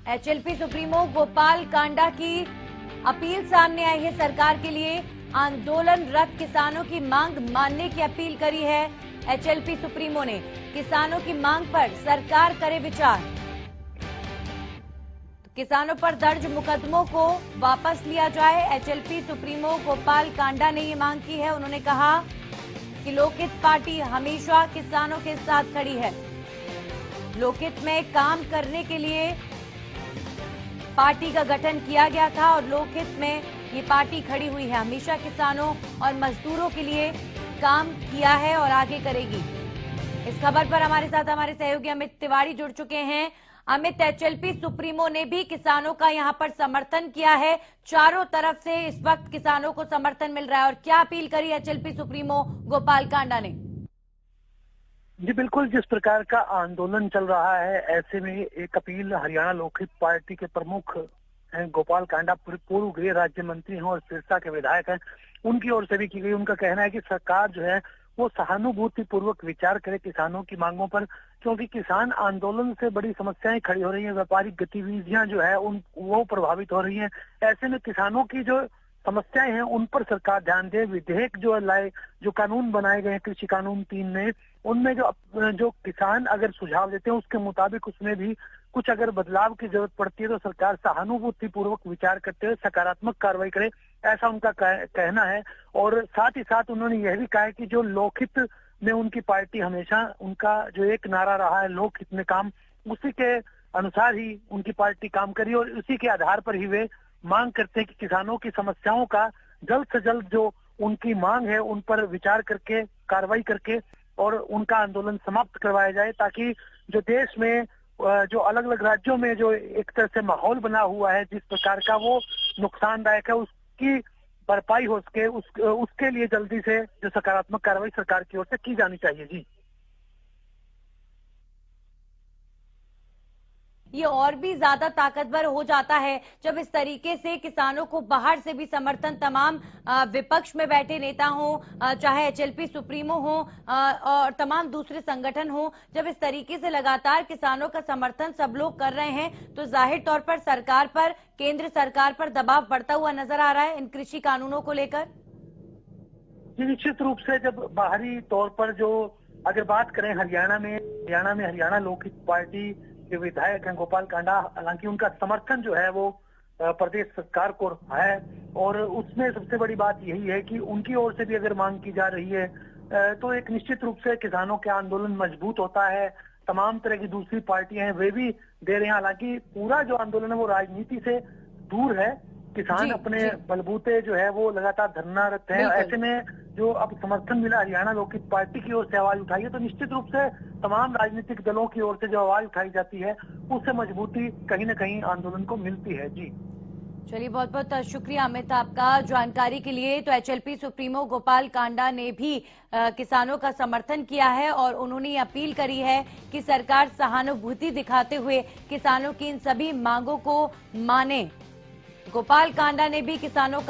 HLP supremo Gopal Kanda की appeal सामने आई है। सरकार के लिए आंदोलनरत किसानों की मांग मानने की अपील करी है एचएलपी सुप्रीमो ने। किसानों की मांग पर सरकार करे विचार। किसानों पर दर्ज मुकदमों को वापस लिया जाए। एचएलपी सुप्रीमो गोपाल कांडा ने ये मांग की है। उन्होंने कहा कि लोकहित पार्टी हमेशा किसानों के साथ खड़ी है। लोकहित में काम करने के लिए पार्टी का गठन किया गया था और लोकहित में ये पार्टी खड़ी हुई है। हमेशा किसानों और मजदूरों के लिए काम किया है और आगे करेगी। इस खबर पर हमारे साथ हमारे सहयोगी अमित तिवारी जुड़ चुके हैं। अमित, एचएलपी सुप्रीमो ने भी किसानों का यहां पर समर्थन किया है। चारों तरफ से इस वक्त किसानों को समर्थन मिल रहा है और क्या अपील करी एचएलपी सुप्रीमो गोपाल कांडा ने? जी बिल्कुल, जिस प्रकार का आंदोलन चल रहा है ऐसे में एक अपील हरियाणा लोकहित पार्टी के प्रमुख हैं गोपाल कांडा, पूर्व गृह राज्य मंत्री हैं और सिरसा के विधायक हैं, उनकी ओर से भी की गई। उनका कहना है कि सरकार जो है वो सहानुभूति पूर्वक विचार करे किसानों की मांगों पर, क्योंकि किसान आंदोलन से बड़ी समस्याएं खड़ी हो रही हैं। व्यापारिक गतिविधियां जो है वो प्रभावित हो रही हैं। ऐसे में किसानों की जो समस्याएं हैं उन पर सरकार ध्यान दे। विधेयक जो लाए, जो कानून बनाए गए हैं, कृषि कानून 3 में, उनमें जो किसान अगर सुझाव देते हैं उसके मुताबिक उसमें भी कुछ अगर बदलाव की जरूरत पड़ती है तो सरकार सहानुभूति पूर्वक विचार करते हुए सकारात्मक कार्रवाई करे, ऐसा उनका कहना है। और साथ ही साथ उन्होंने यह भी कहा है कि जो लोकहित में उनकी पार्टी हमेशा, उनका जो एक नारा रहा है लोकहित में काम, उसी के अनुसार ही उनकी पार्टी काम करी और उसी के आधार पर ही वे मांग करते हैं कि किसानों की समस्याओं का जल्द से जल्द जो उनकी मांग है उन पर विचार करके कार्रवाई करके और उनका आंदोलन समाप्त करवाया जाए, ताकि जो देश में जो अलग अलग राज्यों में जो एक तरह से माहौल बना हुआ है जिस प्रकार का, वो नुकसानदायक है, उसकी भरपाई हो सके। उसके लिए जल्दी से जो सकारात्मक कार्रवाई सरकार की ओर से की जानी चाहिए। जी, ये और भी ज्यादा ताकतवर हो जाता है जब इस तरीके से किसानों को बाहर से भी समर्थन, तमाम विपक्ष में बैठे नेता हों, चाहे एचएलपी सुप्रीमो हो और तमाम दूसरे संगठन हो, जब इस तरीके से लगातार किसानों का समर्थन सब लोग कर रहे हैं तो जाहिर तौर पर सरकार पर, केंद्र सरकार पर दबाव बढ़ता हुआ नजर आ रहा है इन कृषि कानूनों को लेकर। निश्चित रूप से जब बाहरी तौर पर जो अगर बात करें हरियाणा में हरियाणा लोकहित पार्टी के विधायक हैं गोपाल कांडा, हालांकि उनका समर्थन जो है वो प्रदेश सरकार को है और उसमें सबसे बड़ी बात यही है कि उनकी ओर से भी अगर मांग की जा रही है तो एक निश्चित रूप से किसानों के आंदोलन मजबूत होता है। तमाम तरह की दूसरी पार्टियां हैं वे भी दे रहे हैं। हालांकि पूरा जो आंदोलन है वो राजनीति से दूर है। किसान अपने बलबूते जो है वो लगातार धरनारत है। ऐसे में जो अब समर्थन मिला हरियाणा लोकहित पार्टी की ओर से आवाज उठाई है तो निश्चित रूप से तमाम राजनीतिक दलों की ओर से जो आवाज उठाई जाती है उससे मजबूती कहीं न कहीं आंदोलन को मिलती है। जी चलिए, बहुत बहुत शुक्रिया अमित आपका जानकारी के लिए। तो एचएलपी सुप्रीमो गोपाल कांडा ने भी किसानों का समर्थन किया है और उन्होंने अपील करी है कि सरकार सहानुभूति दिखाते हुए किसानों की इन सभी मांगों को माने। गोपाल कांडा ने भी किसानों